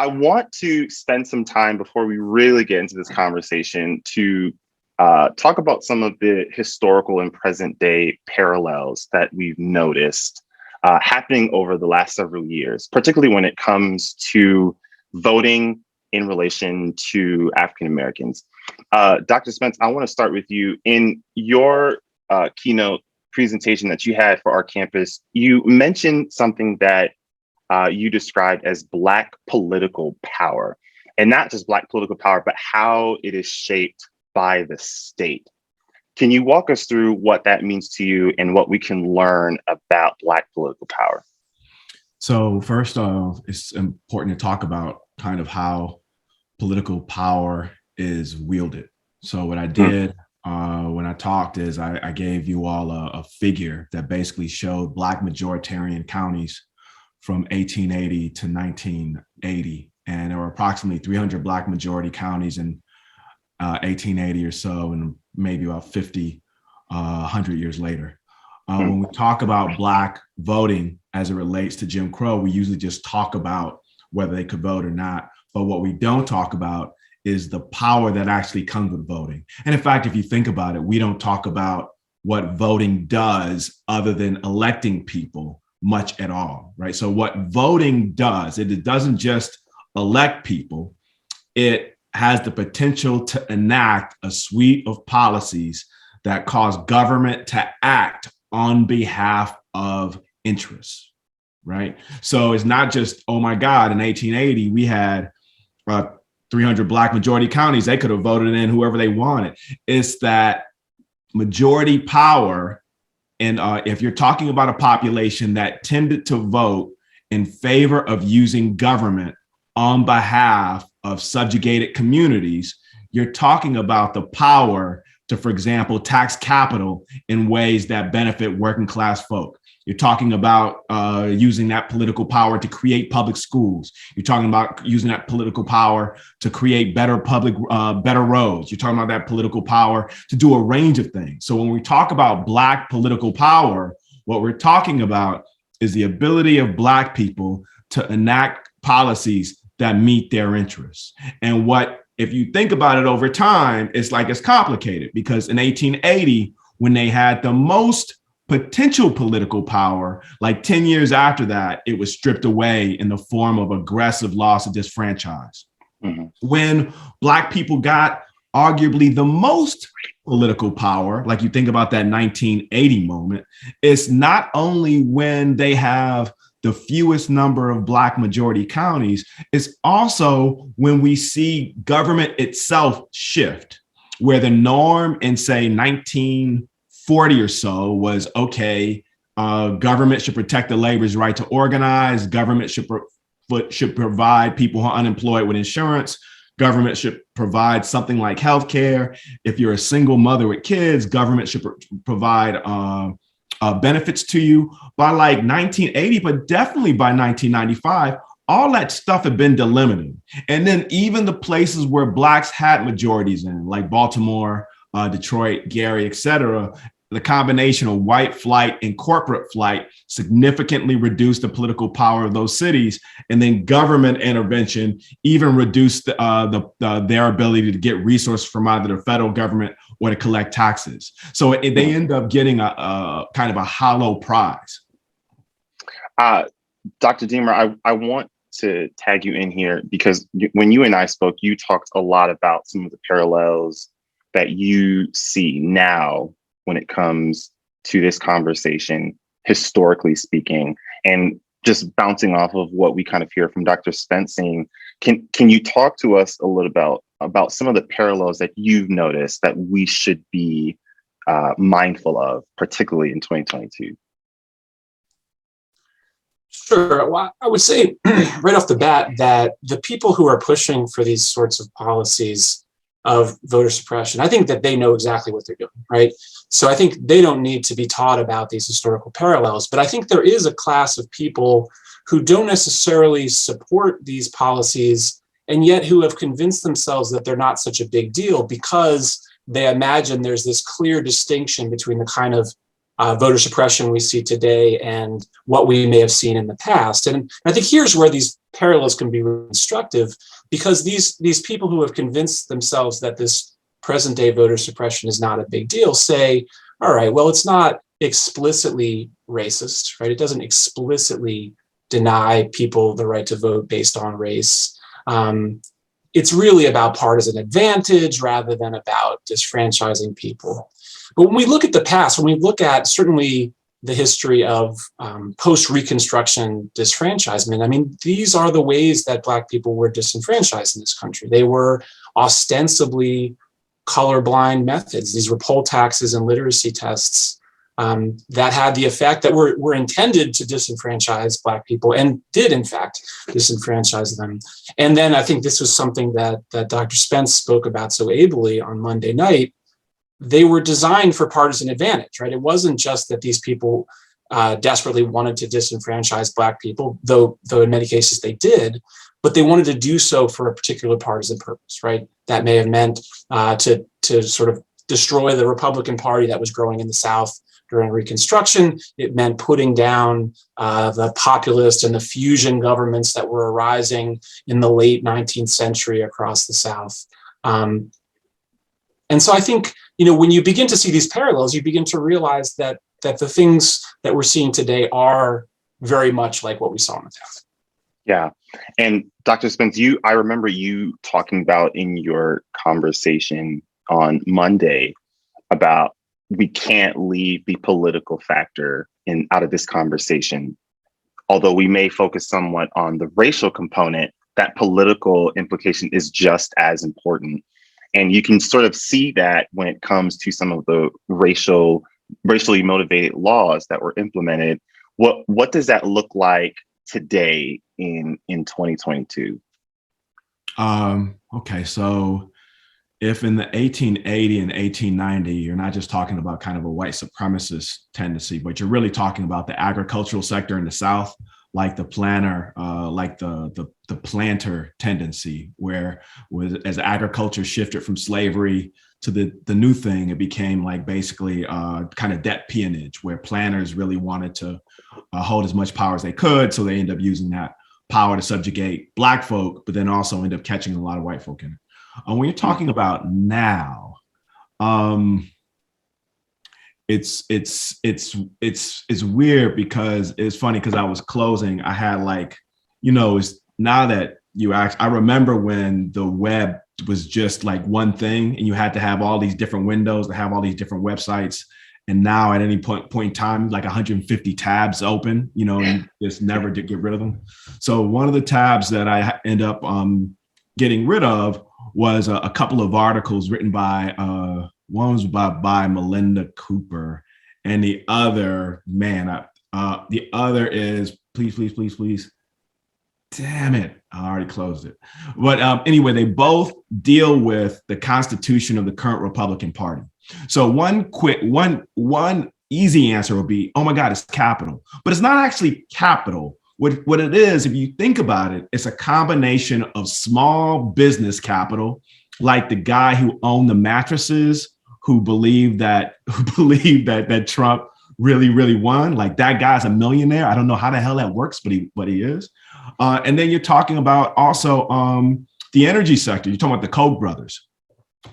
I want to spend some time before we really get into this conversation to talk about some of the historical and present day parallels that we've noticed happening over the last several years, particularly when it comes to voting in relation to African Americans. Dr. Spence, I want to start with you. In your keynote presentation that you had for our campus, you mentioned something that you described as Black political power, and not just Black political power, but how it is shaped by the state. Can you walk us through what that means to you and what we can learn about Black political power? So first off, it's important to talk about kind of how political power is wielded. So what I did when I talked is I gave you all a figure that basically showed Black majoritarian counties from 1880 to 1980. And there were approximately 300 Black majority counties in 1880 or so, and maybe about 50, 100 years later. When we talk about Black voting as it relates to Jim Crow, we usually just talk about whether they could vote or not. But what we don't talk about is the power that actually comes with voting. And in fact, if you think about it, we don't talk about what voting does other than electing people much at all, right? So what voting does, it doesn't just elect people, it has the potential to enact a suite of policies that cause government to act on behalf of interests, right? So it's not just, oh my God, in 1880, we had 300 Black majority counties, they could have voted in whoever they wanted. It's that majority power. And if you're talking about a population that tended to vote in favor of using government on behalf of subjugated communities, you're talking about the power to, for example, tax capital in ways that benefit working class folk. You're talking about using that political power to create public schools. You're talking about using that political power to create better roads. You're talking about that political power to do a range of things. So when we talk about Black political power, what we're talking about is the ability of Black people to enact policies that meet their interests. And if you think about it over time, it's complicated, because in 1880, when they had the most potential political power, like 10 years after that, it was stripped away in the form of aggressive loss of disfranchise. When Black people got arguably the most political power, like you think about that 1980 moment, it's not only when they have the fewest number of Black majority counties, it's also when we see government itself shift, where the norm in, say, 1940 or so was, okay, government should protect the labor's right to organize, government should provide people who are unemployed with insurance, government should provide something like healthcare. If you're a single mother with kids, government should provide benefits to you. By like 1980, but definitely by 1995, all that stuff had been delimited. And then even the places where Blacks had majorities in, like Baltimore, Detroit, Gary, et cetera, the combination of white flight and corporate flight significantly reduced the political power of those cities. And then government intervention even reduced their ability to get resources from either the federal government or to collect taxes. So they end up getting a kind of a hollow prize. Dr. Diemer, I want to tag you in here because when you and I spoke, you talked a lot about some of the parallels that you see now when it comes to this conversation, historically speaking, and just bouncing off of what we kind of hear from Dr. Spence saying, can you talk to us a little about some of the parallels that you've noticed that we should be mindful of, particularly in 2022? Sure. Well, I would say right off the bat that the people who are pushing for these sorts of policies of voter suppression, I think that they know exactly what they're doing, right? So I think they don't need to be taught about these historical parallels, but I think there is a class of people who don't necessarily support these policies and yet who have convinced themselves that they're not such a big deal because they imagine there's this clear distinction between the kind of voter suppression we see today and what we may have seen in the past. And I think here's where these parallels can be instructive, because these people who have convinced themselves that this present day voter suppression is not a big deal say, all right, well, it's not explicitly racist, right? It doesn't explicitly deny people the right to vote based on race. It's really about partisan advantage rather than about disfranchising people. But when we look at the past, when we look at certainly the history of post-Reconstruction disfranchisement, I mean, these are the ways that Black people were disenfranchised in this country. They were ostensibly colorblind methods. These were poll taxes and literacy tests that had the effect that were intended to disenfranchise Black people and did, in fact, disenfranchise them. And then I think this was something that Dr. Spence spoke about so ably on Monday night. They were designed for partisan advantage, right? It wasn't just that these people desperately wanted to disenfranchise Black people, though in many cases they did, but they wanted to do so for a particular partisan purpose, right? That may have meant to sort of destroy the Republican Party that was growing in the South during Reconstruction. It meant putting down the populist and the fusion governments that were arising in the late 19th century across the South. And so I think, when you begin to see these parallels, you begin to realize that the things that we're seeing today are very much like what we saw in the past. Yeah. And Dr. Spence, I remember you talking about in your conversation on Monday about we can't leave the political factor out of this conversation. Although we may focus somewhat on the racial component, that political implication is just as important. And you can sort of see that when it comes to some of the racially motivated laws that were implemented. What does that look like today in 2022? Okay, so if in the 1880 and 1890, you're not just talking about kind of a white supremacist tendency, but you're really talking about the agricultural sector in the South, like the planter tendency, where as agriculture shifted from slavery to the new thing, it became like basically kind of debt peonage, where planters really wanted to hold as much power as they could. So they end up using that power to subjugate Black folk, but then also end up catching a lot of white folk in it. When you're talking about now, it's weird because it's funny because I was closing. I had it's now that you ask, I remember when the web was just like one thing and you had to have all these different windows to have all these different websites. And now at any point in time, like 150 tabs open, and just never did get rid of them. So one of the tabs that I end up getting rid of was a couple of articles written by, one was by Melinda Cooper, and the other, the other is, please. Damn it, I already closed it. But anyway, they both deal with the constitution of the current Republican Party. So one easy answer would be, oh my God, it's capital. But it's not actually capital. What it is, if you think about it, it's a combination of small business capital, like the guy who owned the mattresses, who believed that Trump really won. Like that guy's a millionaire. I don't know how the hell that works, but he is. And then you're talking about also the energy sector. You're talking about the Koch brothers,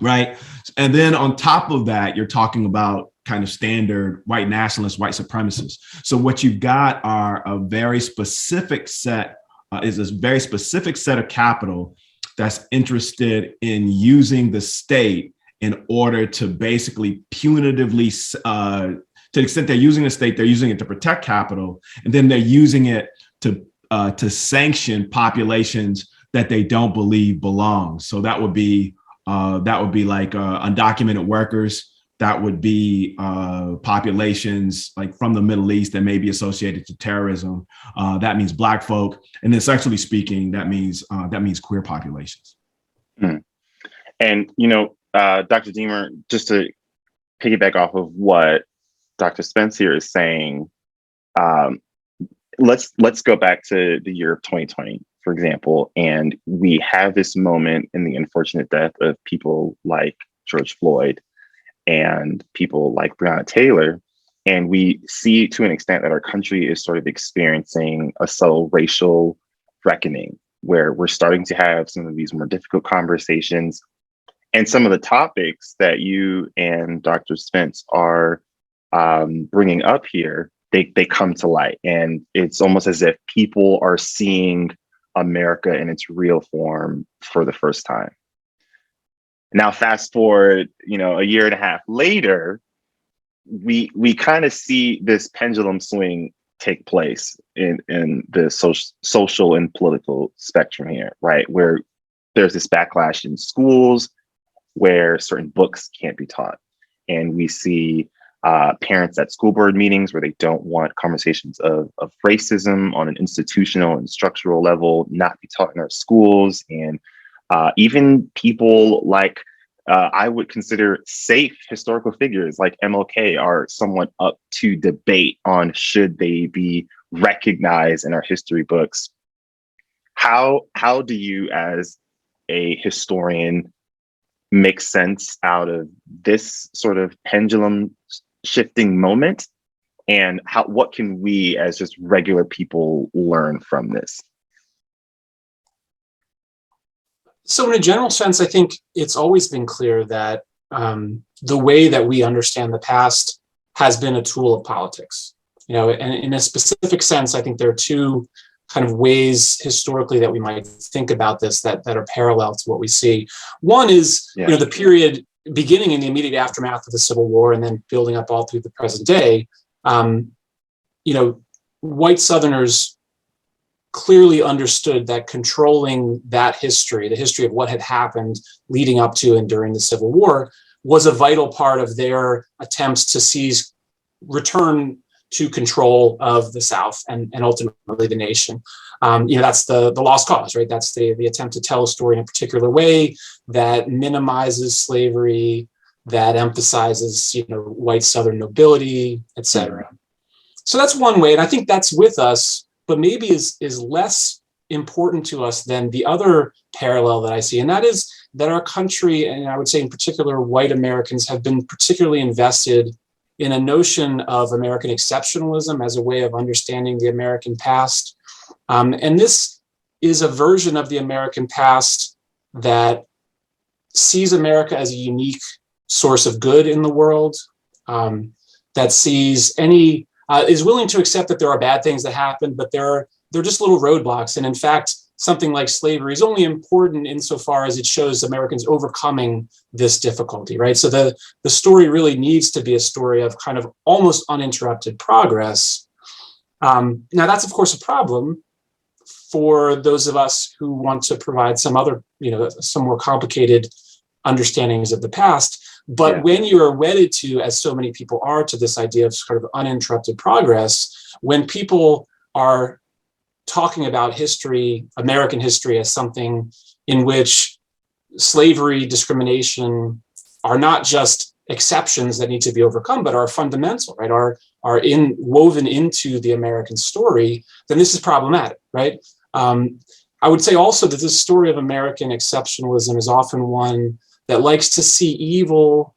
right? And then on top of that, you're talking about kind of standard white nationalists, white supremacists. So what you've got are a very specific set of capital that's interested in using the state in order to basically punitively, to the extent they're using the state, they're using it to protect capital, and then they're using it to sanction populations that they don't believe belong. So that would be like undocumented workers. That would be populations like from the Middle East that may be associated to terrorism. That means Black folk, and then sexually speaking, that means queer populations. And Dr. Diemer, just to piggyback off of what Dr. Spence here is saying, let's go back to the year of 2020, for example, and we have this moment in the unfortunate death of people like George Floyd and people like Breonna Taylor, And we see to an extent that our country is sort of experiencing a subtle racial reckoning, where we're starting to have some of these more difficult conversations. And some of the topics that you and Dr. Spence are bringing up here, they come to light. And it's almost as if people are seeing America in its real form for the first time. Now, fast forward, a year and a half later, we kind of see this pendulum swing take place in the social and political spectrum here, right? Where there's this backlash in schools where certain books can't be taught. And we see parents at school board meetings where they don't want conversations of racism on an institutional and structural level not be taught in our schools. And even people like I would consider safe historical figures like MLK are somewhat up to debate on should they be recognized in our history books. How do you, as a historian, make sense out of this sort of pendulum shifting moment, and what can we as just regular people learn from this? So in a general sense, I think it's always been clear that the way that we understand the past has been a tool of politics. And in a specific sense, I think there are two kind of ways historically that we might think about this that are parallel to what we see. One is, the period beginning in the immediate aftermath of the Civil War and then building up all through the present day. White Southerners clearly understood that controlling that history, the history of what had happened leading up to and during the Civil War, was a vital part of their attempts to return to control of the South and ultimately the nation. That's the lost cause, right? That's the attempt to tell a story in a particular way that minimizes slavery, that emphasizes, white Southern nobility, et cetera. So that's one way. And I think that's with us, but maybe is less important to us than the other parallel that I see. And that is that our country, and I would say in particular, white Americans, have been particularly invested in a notion of American exceptionalism as a way of understanding the American past. And this is a version of the American past that sees America as a unique source of good in the world, that sees is willing to accept that there are bad things that happen, but they're just little roadblocks. And in fact, something like slavery is only important insofar as it shows Americans overcoming this difficulty, right? So the story really needs to be a story of kind of almost uninterrupted progress. Now that's of course a problem for those of us who want to provide some other, some more complicated understandings of the past. But when you are wedded to, as so many people are, to this idea of sort of uninterrupted progress, when people are talking about history, American history, as something in which slavery, discrimination are not just exceptions that need to be overcome, but are fundamental, right? Are woven into the American story, then this is problematic, right? I would say also that this story of American exceptionalism is often one that likes to see evil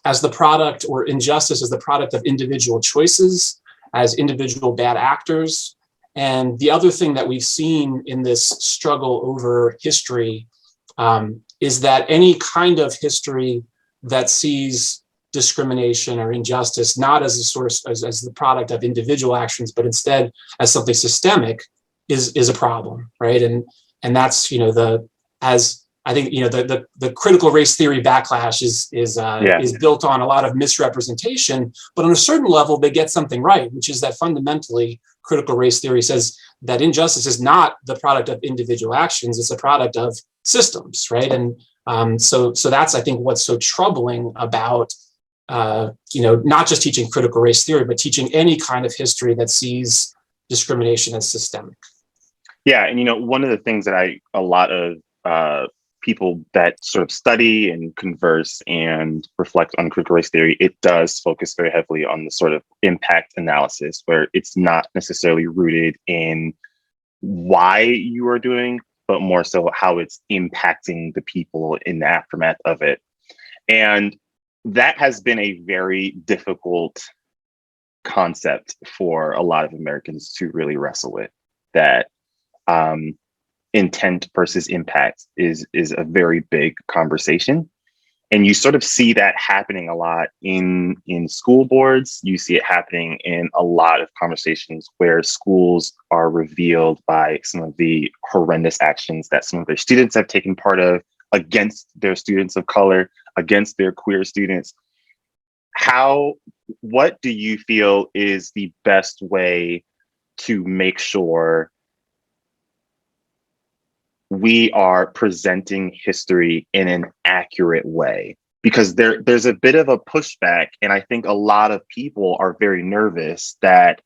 as the product, or injustice as the product of individual choices, as individual bad actors. And the other thing that we've seen in this struggle over history is that any kind of history that sees discrimination or injustice not as a source, as the product of individual actions, but instead as something systemic, is a problem, right? And that's as I think the critical race theory backlash is built on a lot of misrepresentation, but on a certain level they get something right, which is that fundamentally critical race theory says that injustice is not the product of individual actions; it's a product of systems, right? And so that's, I think, what's so troubling about not just teaching critical race theory, but teaching any kind of history that sees discrimination as systemic. Yeah, and one of the things that a lot of people that sort of study and converse and reflect on critical race theory, it does focus very heavily on the sort of impact analysis, where it's not necessarily rooted in why you are doing, but more so how it's impacting the people in the aftermath of it. And that has been a very difficult concept for a lot of Americans to really wrestle with, that intent versus impact is a very big conversation. And you sort of see that happening a lot in school boards. You see it happening in a lot of conversations where schools are revealed by some of the horrendous actions that some of their students have taken part of against their students of color, against their queer students. What do you feel is the best way to make sure we are presenting history in an accurate way? Because there's a bit of a pushback, and I think a lot of people are very nervous that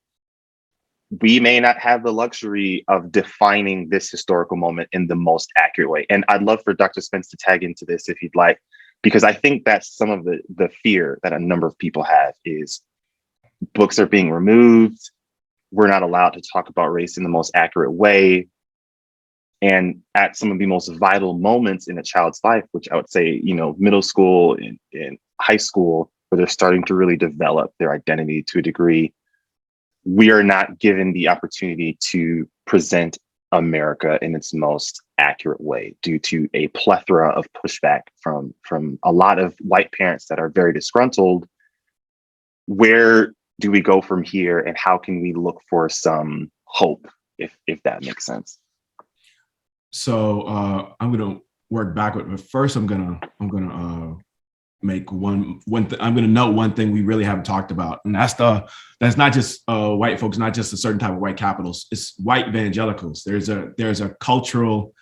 we may not have the luxury of defining this historical moment in the most accurate way. And I'd love for Dr. Spence to tag into this if you'd like, because I think that's some of the fear that a number of people have is books are being removed. We're not allowed to talk about race in the most accurate way. And at some of the most vital moments in a child's life, which I would say, middle school and high school, where they're starting to really develop their identity to a degree, we are not given the opportunity to present America in its most accurate way due to a plethora of pushback from a lot of white parents that are very disgruntled. Where do we go from here, and how can we look for some hope, if that makes sense? So I'm going to work backward, but first I'm going to make I'm going to note one thing we really haven't talked about, and that's not just white folks, not just a certain type of white capitals. It's white evangelicals. There's a cultural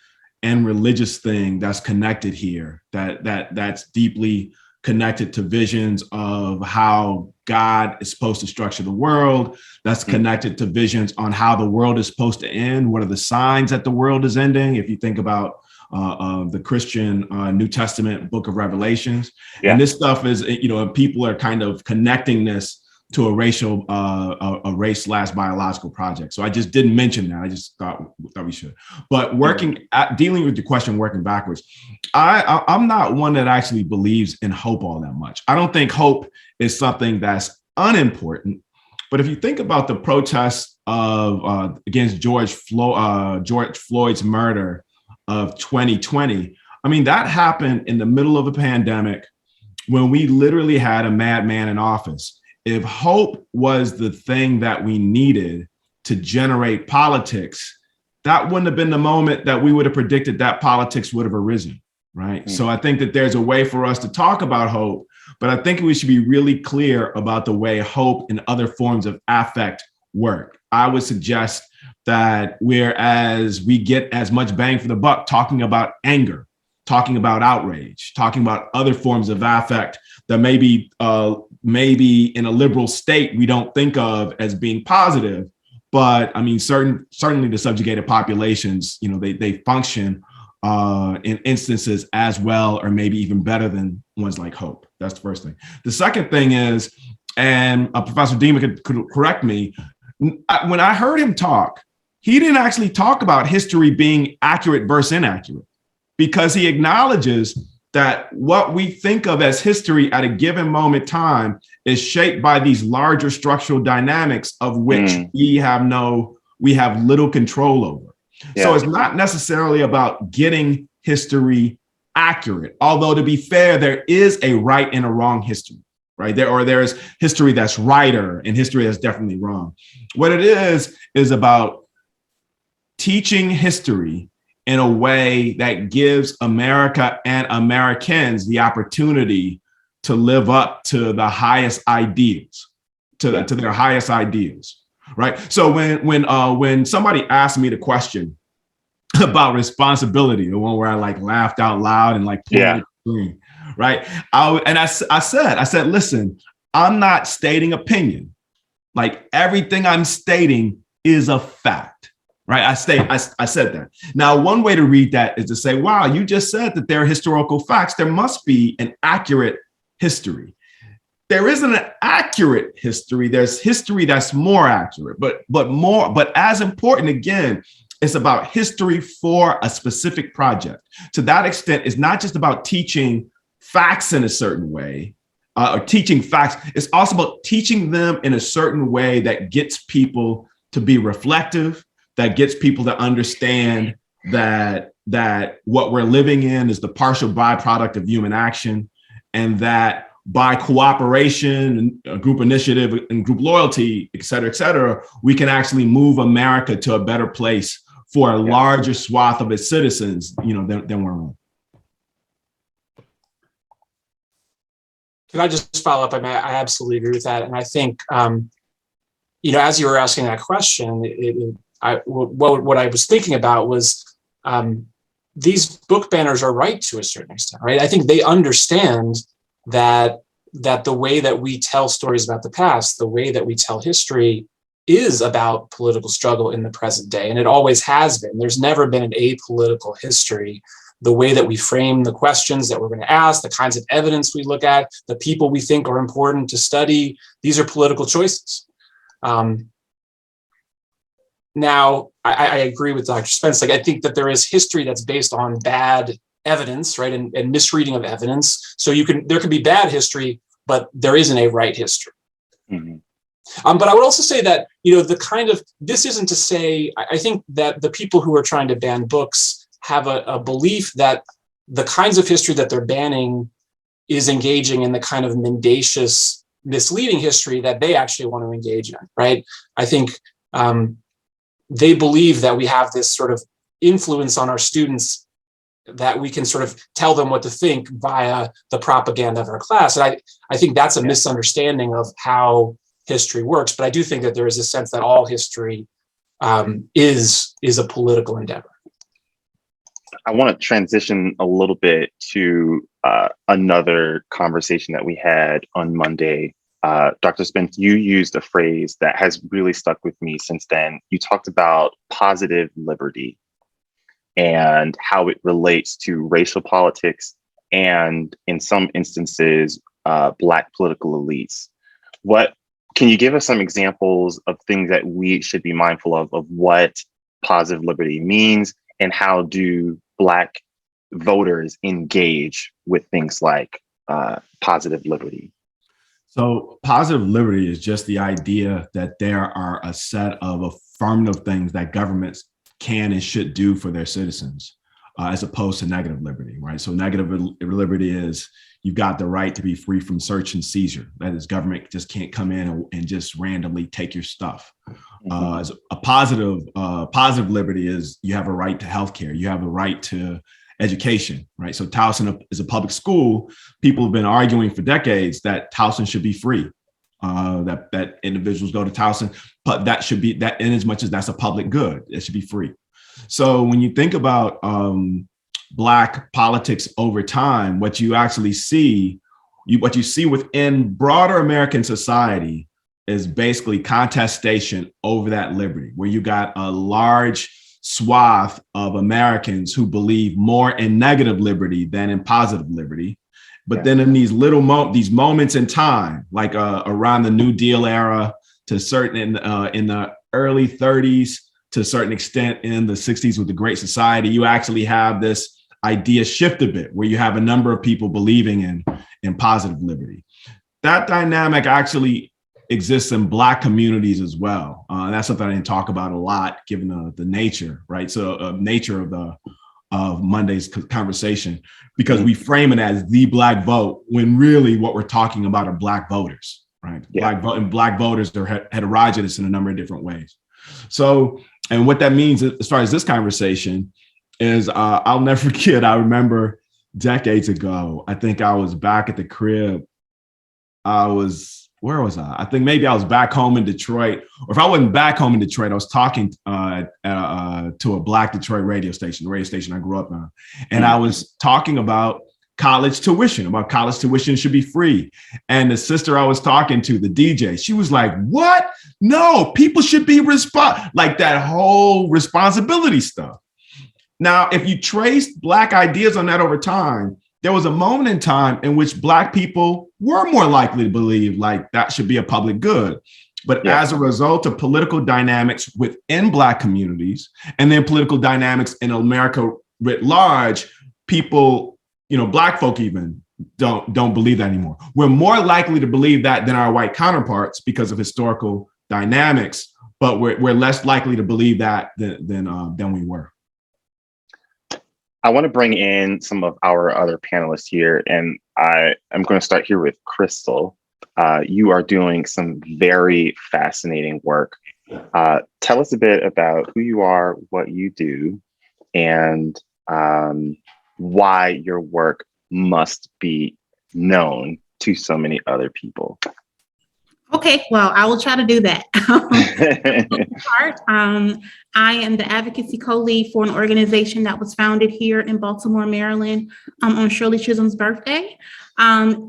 and religious thing that's connected here that's deeply connected to visions of how God is supposed to structure the world. That's connected to visions on how the world is supposed to end. What are the signs that the world is ending? If you think about the Christian New Testament book of Revelations. Yeah. And this stuff is, people are kind of connecting this to a race/biological project. So I just didn't mention that. I just thought we should. But dealing with the question, working backwards, I'm not one that actually believes in hope all that much. I don't think hope is something that's unimportant. But if you think about the protests against George Floyd's murder of 2020, I mean, that happened in the middle of a pandemic when we literally had a madman in office. If hope was the thing that we needed to generate politics, that wouldn't have been the moment that we would have predicted that politics would have arisen, right? Mm-hmm. So I think that there's a way for us to talk about hope, but I think we should be really clear about the way hope and other forms of affect work. I would suggest that whereas we get as much bang for the buck talking about anger, talking about outrage, talking about other forms of affect that maybe in a liberal state we don't think of as being positive, but I mean certainly the subjugated populations, they function in instances as well or maybe even better than ones like hope. That's the first thing. The second thing is, and Professor Diemer could correct me, when I heard him talk, he didn't actually talk about history being accurate versus inaccurate, because he acknowledges that what we think of as history at a given moment in time is shaped by these larger structural dynamics of which we have little control over. Yeah. So it's not necessarily about getting history accurate, although to be fair, there is a right and a wrong history, right? There's history that's righter and history that's definitely wrong. What it is about teaching history in a way that gives America and Americans the opportunity to live up to the highest ideals, to their highest ideals, right? So when somebody asked me the question about responsibility, the one where I laughed out loud and pointed screen, right? I said, listen, I'm not stating opinion. Everything I'm stating is a fact. Right. I said that. Now, one way to read that is to say, wow, you just said that there are historical facts. There must be an accurate history. There isn't an accurate history. There's history that's more accurate, but as important, again, it's about history for a specific project. To that extent, it's not just about teaching facts in a certain way. or teaching facts. It's also about teaching them in a certain way that gets people to be reflective, that gets people to understand that what we're living in is the partial byproduct of human action, and that by cooperation and group initiative and group loyalty, et cetera, we can actually move America to a better place for a larger swath of its citizens, than we're on. Can I just follow up? I mean, I absolutely agree with that. And I think, as you were asking that question, what I was thinking about was these book banners are right to a certain extent, right? I think they understand that the way that we tell stories about the past, the way that we tell history, is about political struggle in the present day. And it always has been. There's never been an apolitical history. The way that we frame the questions that we're going to ask, the kinds of evidence we look at, the people we think are important to study, these are political choices. Now, I agree with Dr. Spence. I think that there is history that's based on bad evidence, right, and misreading of evidence. So there can be bad history, but there isn't a right history. Mm-hmm. But I would also say that, this isn't to say, I think that the people who are trying to ban books have a belief that the kinds of history that they're banning is engaging in the kind of mendacious, misleading history that they actually want to engage in, right? I think they believe that we have this sort of influence on our students that we can sort of tell them what to think via the propaganda of our class. And I think that's a misunderstanding of how history works. But I do think that there is a sense that all history is a political endeavor. I want to transition a little bit to another conversation that we had on Monday. Dr. Spence, you used a phrase that has really stuck with me since then. You talked about positive liberty and how it relates to racial politics and, in some instances, Black political elites. Can you give us some examples of things that we should be mindful of what positive liberty means, and how do Black voters engage with things like positive liberty? So positive liberty is just the idea that there are a set of affirmative things that governments can and should do for their citizens, as opposed to negative liberty, right? So negative liberty is you've got the right to be free from search and seizure. That is, government just can't come in and just randomly take your stuff. As a positive liberty is you have a right to healthcare, you have a right to education, right? So Towson is a public school. People have been arguing for decades that Towson should be free, that individuals go to Towson, but that should be that in as much as that's a public good, it should be free. So when you think about Black politics over time, what you actually see, what you see within broader American society is basically contestation over that liberty, where you got a large swath of Americans who believe more in negative liberty than in positive liberty. But then in these these moments in time, like around the New Deal era, to certain in the early 30s, to a certain extent in the 60s with the Great Society, you actually have this idea shift a bit, where you have a number of people believing in positive liberty. That dynamic actually exists in Black communities as well. That's something I didn't talk about a lot, given the nature, right? So nature of Monday's conversation, because we frame it as the Black vote, when really what we're talking about are Black voters, right? Black voters are heterogeneous in a number of different ways. So, and what that means as far as this conversation is, I'll never forget, I remember decades ago, I think I was back at the crib. Where was I? I think maybe I was back home in Detroit, or if I wasn't back home in Detroit, I was talking to a Black Detroit radio station, the radio station I grew up on. And I was talking about college tuition should be free. And the sister I was talking to, the DJ, she was like, what? No, people should be like that whole responsibility stuff. Now, if you trace Black ideas on that over time, there was a moment in time in which Black people were more likely to believe like that should be a public good. But as a result of political dynamics within Black communities, and then political dynamics in America writ large, people, Black folk even don't believe that anymore. We're more likely to believe that than our white counterparts because of historical dynamics, but we're less likely to believe that than we were. I want to bring in some of our other panelists here, and I'm going to start here with Krystal. You are doing some very fascinating work. Tell us a bit about who you are, what you do, and why your work must be known to so many other people. Okay, well, I will try to do that. I am the advocacy co-lead for an organization that was founded here in Baltimore, Maryland, on Shirley Chisholm's birthday.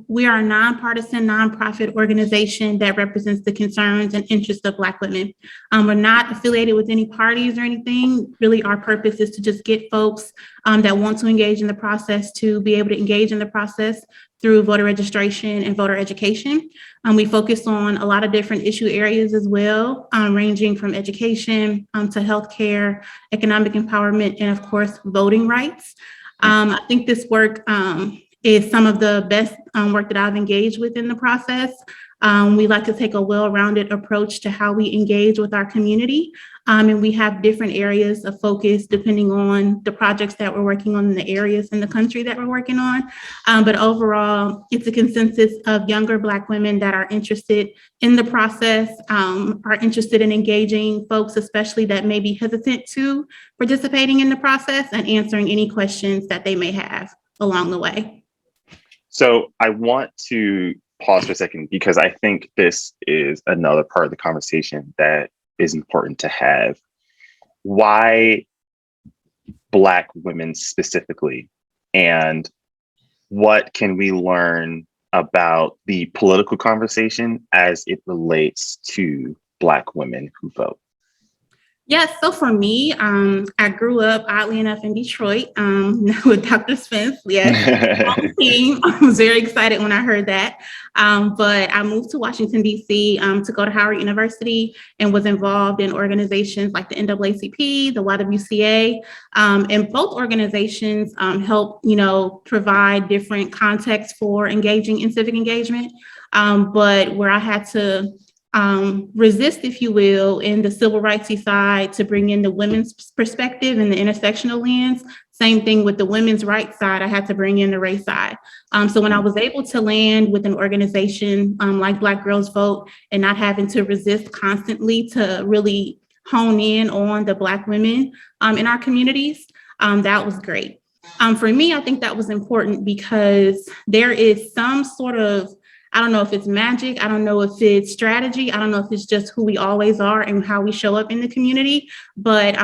We are a nonpartisan, nonprofit organization that represents the concerns and interests of Black women. We're not affiliated with any parties or anything. Really, our purpose is to just get folks that want to engage in the process to be able to engage in the process through voter registration and voter education. We focus on a lot of different issue areas as well, ranging from education to healthcare, economic empowerment, and of course, voting rights. I think this work is some of the best work that I've engaged with in the process. We like to take a well-rounded approach to how we engage with our community. And we have different areas of focus depending on the projects that we're working on in the areas in the country that we're working on. But overall, it's a consensus of younger Black women that are interested in the process, are interested in engaging folks, especially that may be hesitant to participating in the process and answering any questions that they may have along the way. So I want to pause for a second because I think this is another part of the conversation that is important to have. Why Black women specifically, and what can we learn about the political conversation as it relates to Black women who vote? Yes, so for me, I grew up, oddly enough, in Detroit with Dr. Spence. Yes, on the team. I was very excited when I heard that. But I moved to Washington, D.C. To go to Howard University and was involved in organizations like the NAACP, the YWCA, and both organizations help, provide different contexts for engaging in civic engagement. But where I had to resist, if you will, in the civil rightsy side to bring in the women's perspective and the intersectional lens. Same thing with the women's rights side, I had to bring in the race side. So when I was able to land with an organization like Black Girls Vote and not having to resist constantly to really hone in on the Black women in our communities, that was great. For me, I think that was important because there is some sort of, I don't know if it's magic. I don't know if it's strategy. I don't know if it's just who we always are and how we show up in the community. But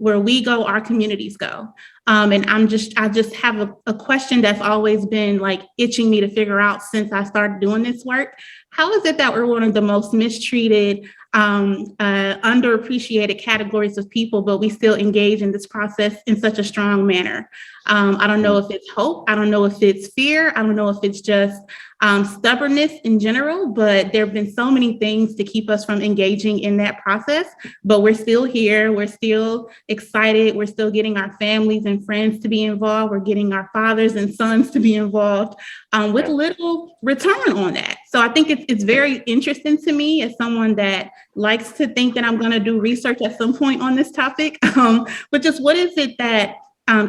where we go, our communities go. And I just have a question that's always been like itching me to figure out since I started doing this work. How is it that we're one of the most mistreated, underappreciated categories of people, but we still engage in this process in such a strong manner? I don't know if it's hope. I don't know if it's fear. I don't know if it's just stubbornness in general, but there have been so many things to keep us from engaging in that process, but we're still here. We're still excited. We're still getting our families and friends to be involved. We're getting our fathers and sons to be involved with little return on that. So I think it's very interesting to me as someone that likes to think that I'm going to do research at some point on this topic, but just what is it that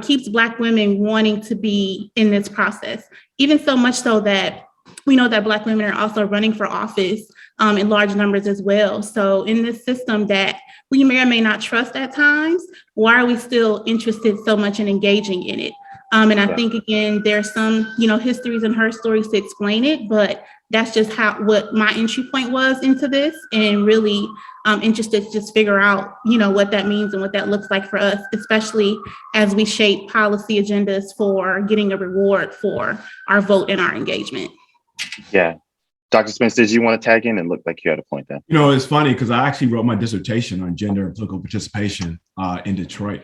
keeps Black women wanting to be in this process, even so much so that we know that Black women are also running for office in large numbers as well. So in this system that we may or may not trust at times, why are we still interested so much in engaging in it? And I think, again, there's some, histories and her stories to explain it, but that's just what my entry point was into this, and really interested to just figure out, what that means and what that looks like for us, especially as we shape policy agendas for getting a reward for our vote and our engagement. Yeah. Dr. Spence, did you want to tag in? And look like you had a point there. It's funny because I actually wrote my dissertation on gender and political participation in Detroit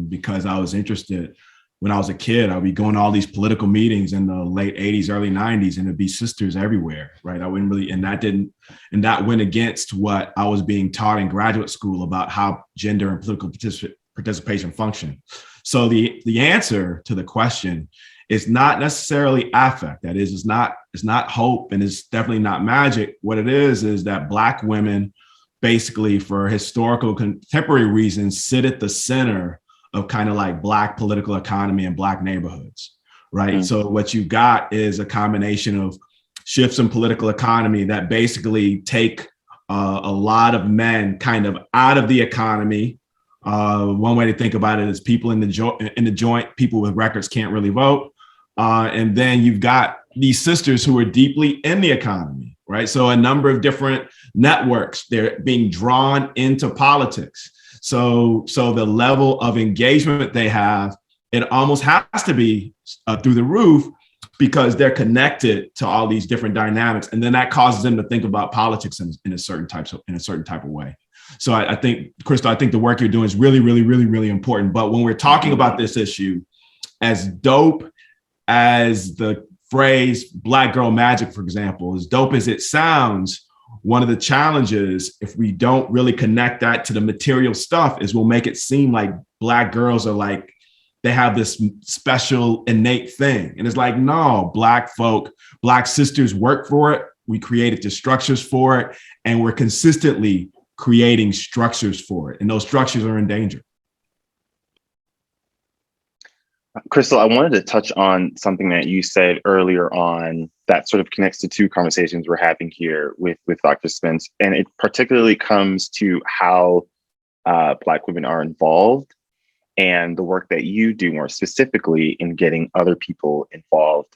because I was interested. When I was a kid, I'd be going to all these political meetings in the late 80s, early 90s, and it'd be sisters everywhere, right? I wouldn't really, and that went against what I was being taught in graduate school about how gender and political participation function. So the answer to the question It's not necessarily affect. That is, it's not hope, and it's definitely not magic. What it is that Black women, basically for historical contemporary reasons, sit at the center of kind of like Black political economy and Black neighborhoods, right? So what you got is a combination of shifts in political economy that basically take a lot of men kind of out of the economy. One way to think about it is people in the joint, people with records can't really vote. And then you've got these sisters who are deeply in the economy, right? So a number of different networks, they're being drawn into politics. So the level of engagement they have, it almost has to be through the roof, because they're connected to all these different dynamics. And then that causes them to think about politics in a certain type of way. So I think, Krystal, I think the work you're doing is really, really, really, really important. But when we're talking about this issue, as dope as the phrase Black girl magic, for example, as dope as it sounds, one of the challenges, if we don't really connect that to the material stuff, is we'll make it seem like Black girls are like, they have this special innate thing. And it's like, no, Black folk, Black sisters work for it. We created the structures for it, and we're consistently creating structures for it. And those structures are in danger. Krystal, I wanted to touch on something that you said earlier on that sort of connects to two conversations we're having here with Dr. Spence. And it particularly comes to how Black women are involved and the work that you do more specifically in getting other people involved.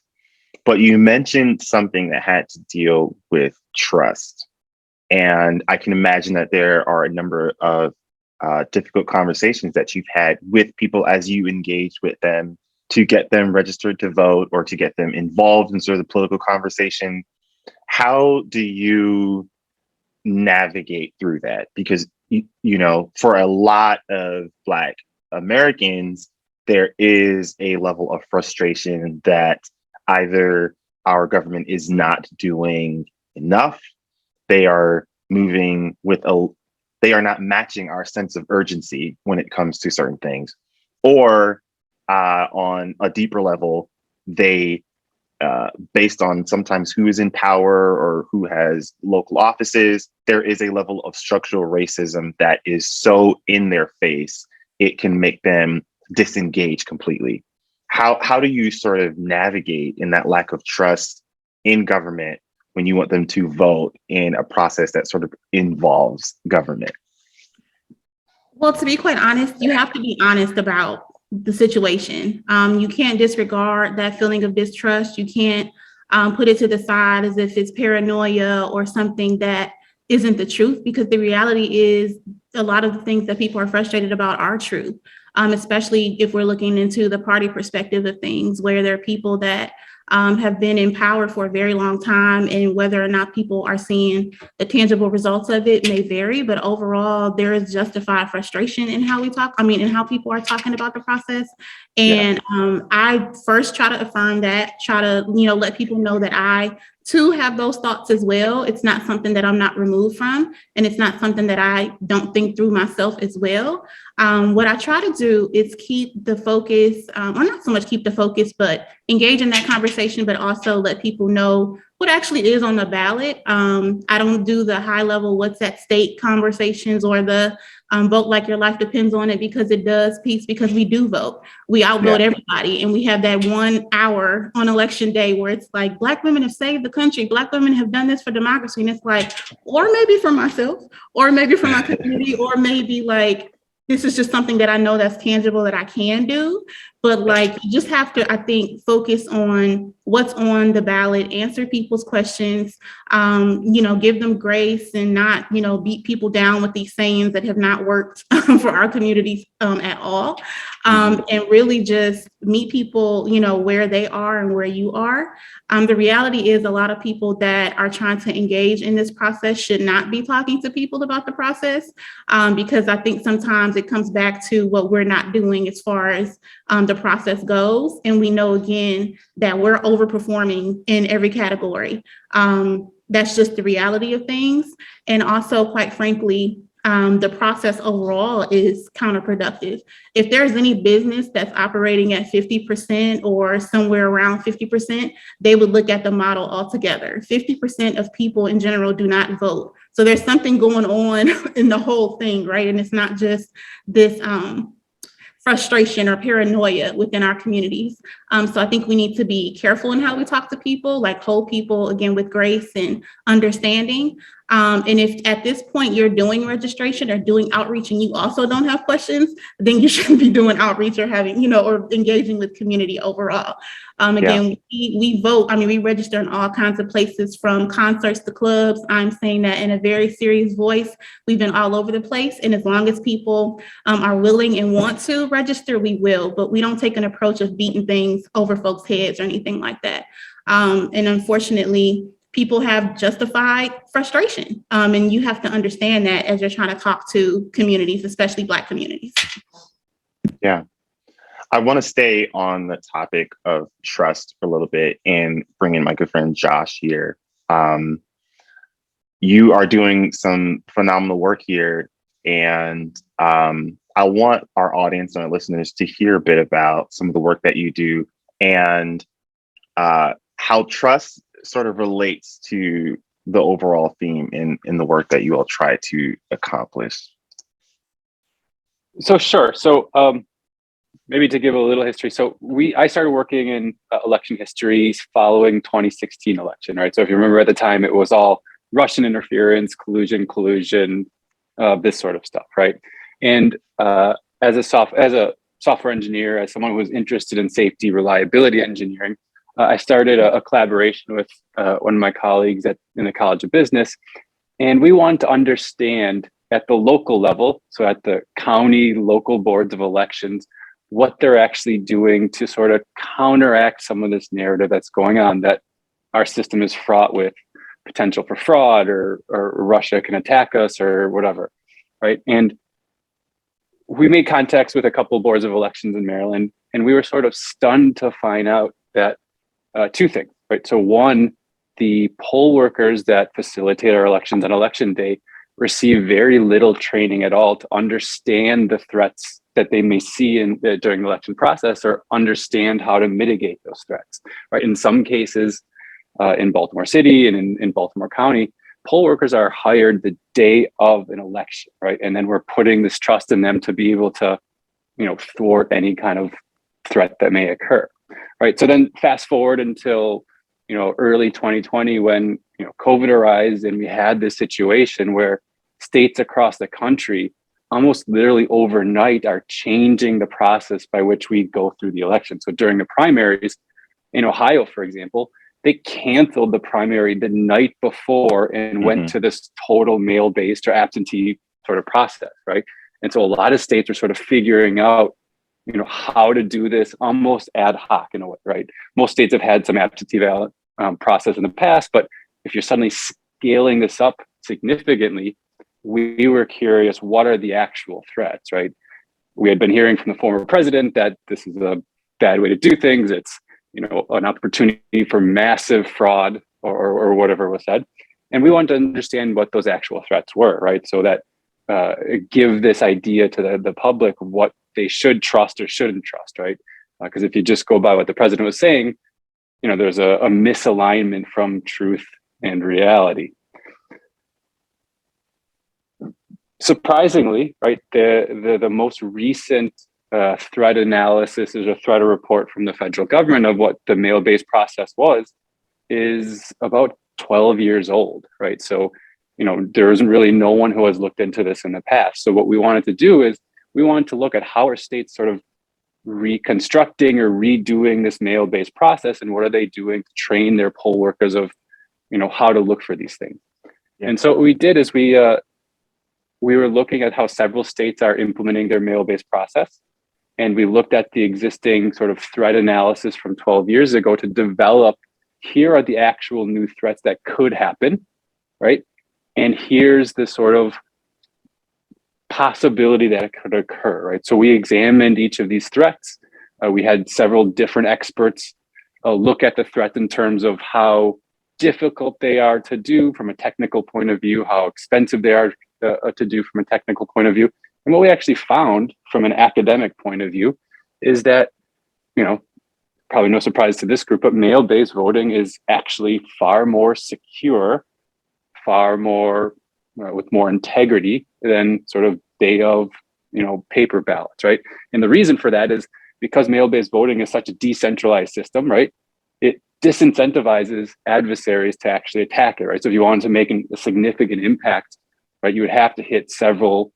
But you mentioned something that had to deal with trust. And I can imagine that there are a number of difficult conversations that you've had with people as you engage with them to get them registered to vote or to get them involved in sort of the political conversation. How do you navigate through that? Because, you know, for a lot of Black Americans, there is a level of frustration that either our government is not doing enough, they are moving with they are not matching our sense of urgency when it comes to certain things, or on a deeper level, they, based on sometimes who is in power or who has local offices, there is a level of structural racism that is so in their face, it can make them disengage completely. How do you sort of navigate in that lack of trust in government when you want them to vote in a process that sort of involves government? Well, to be quite honest, you have to be honest about the situation. You can't disregard that feeling of distrust. You can't put it to the side as if it's paranoia or something that isn't the truth, because the reality is a lot of the things that people are frustrated about are true, especially if we're looking into the party perspective of things, where there are people that have been in power for a very long time, and whether or not people are seeing the tangible results of it may vary, but overall there is justified frustration in how we talk, in how people are talking about the process. And I first try to affirm that, try to, let people know that I too have those thoughts as well. It's not something that I'm not removed from, and it's not something that I don't think through myself as well. What I try to do is keep the focus, or not so much keep the focus, but engage in that conversation, but also let people know what actually is on the ballot. I don't do the high level what's at stake conversations or the vote like your life depends on it, because it does peace, because we do vote. We outvote everybody. And we have that 1 hour on election day where it's like, Black women have saved the country. Black women have done this for democracy. And it's like, or maybe for myself, or maybe for my community, or maybe like, this is just something that I know that's tangible that I can do. But like, you just have to, I think, focus on what's on the ballot, answer people's questions, give them grace, and not, beat people down with these sayings that have not worked for our communities at all. And really just meet people, where they are and where you are. The reality is a lot of people that are trying to engage in this process should not be talking to people about the process, because I think sometimes it comes back to what we're not doing as far as the process goes. And we know, again, that we're overperforming in every category. That's just the reality of things. And also, quite frankly, the process overall is counterproductive. If there's any business that's operating at 50% or somewhere around 50%, they would look at the model altogether. 50% of people in general do not vote. So there's something going on in the whole thing, right? And it's not just this frustration or paranoia within our communities. So I think we need to be careful in how we talk to people, like hold people, again, with grace and understanding. And if at this point you're doing registration or doing outreach and you also don't have questions, then you shouldn't be doing outreach or having, or engaging with community overall. Again, we vote. I mean, we register in all kinds of places, from concerts to clubs. I'm saying that in a very serious voice. We've been all over the place. And as long as people are willing and want to register, we will. But we don't take an approach of beating things over folks' heads or anything like that. And unfortunately, people have justified frustration. And you have to understand that as you're trying to talk to communities, especially Black communities. Yeah. I want to stay on the topic of trust for a little bit and bring in my good friend Josh here. You are doing some phenomenal work here, and I want our audience and our listeners to hear a bit about some of the work that you do and how trust sort of relates to the overall theme in the work that you all try to accomplish. So sure. So maybe to give a little history. So I started working in election history following 2016 election, right? So if you remember at the time, it was all Russian interference, collusion, this sort of stuff, right? And as a software engineer, as someone who was interested in safety, reliability engineering, I started a collaboration with one of my colleagues in the College of Business, and we wanted to understand at the local level, so at the county local boards of elections, what they're actually doing to sort of counteract some of this narrative that's going on, that our system is fraught with potential for fraud or Russia can attack us or whatever, right? And we made contacts with a couple of boards of elections in Maryland, and we were sort of stunned to find out that two things, right? So one, the poll workers that facilitate our elections on election day receive very little training at all to understand the threats that they may see during the election process, or understand how to mitigate those threats, right? In some cases, in Baltimore City and in Baltimore County, poll workers are hired the day of an election, right? And then we're putting this trust in them to be able to, thwart any kind of threat that may occur, right? So then fast forward until, early 2020, when, COVID arose, and we had this situation where states across the country almost literally overnight are changing the process by which we go through the election. So during the primaries in Ohio, for example, they canceled the primary the night before and went to this total mail-based or absentee sort of process, right? And so a lot of states are sort of figuring out, how to do this almost ad hoc in a way, right? Most states have had some absentee ballot process in the past, but if you're suddenly scaling this up significantly, we were curious, what are the actual threats, right? We had been hearing from the former president that this is a bad way to do things. It's, an opportunity for massive fraud or whatever was said. And we wanted to understand what those actual threats were, right? So that give this idea to the public what they should trust or shouldn't trust, right? Because if you just go by what the president was saying, there's a misalignment from truth and reality. Surprisingly, right, the most recent threat analysis is a threat report from the federal government of what the mail-based process is about 12 years old, right? So, there isn't really no one who has looked into this in the past. So what we wanted to do is we wanted to look at how are states sort of reconstructing or redoing this mail-based process, and what are they doing to train their poll workers of, how to look for these things. Yeah. And so what we did is we were looking at how several states are implementing their mail-based process. And we looked at the existing sort of threat analysis from 12 years ago to develop, here are the actual new threats that could happen, right? And here's the sort of possibility that it could occur, right? So we examined each of these threats. We had several different experts look at the threat in terms of how difficult they are to do from a technical point of view, how expensive they are, to do from a technical point of view. And what we actually found from an academic point of view is that, probably no surprise to this group, but mail-based voting is actually far more secure, far more with more integrity than sort of day of, paper ballots, right? And the reason for that is because mail-based voting is such a decentralized system, right? It disincentivizes adversaries to actually attack it, right? So if you wanted to make a significant impact, right, you would have to hit several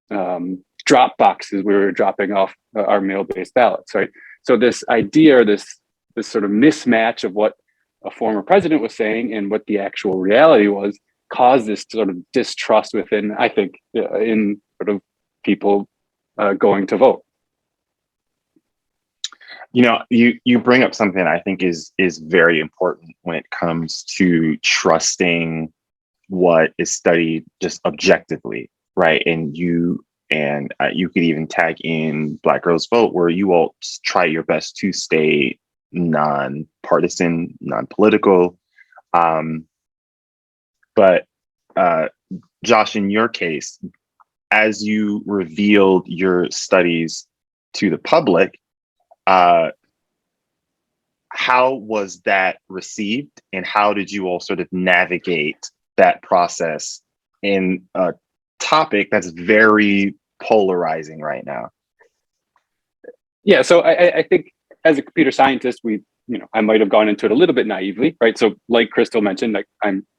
drop boxes where we were dropping off our mail-based ballots, right? So this idea, or this sort of mismatch of what a former president was saying and what the actual reality was, caused this sort of distrust within, I think, in sort of people going to vote. You bring up something I think is very important when it comes to trusting what is studied just objectively, right? And you could even tag in Black Girls Vote, where you all try your best to stay non-partisan, non-political. But Josh, in your case, as you revealed your studies to the public, how was that received, and how did you all sort of navigate that process in a topic that's very polarizing right now? Yeah, so I think as a computer scientist, I might have gone into it a little bit naively, right? So like Krystal mentioned, like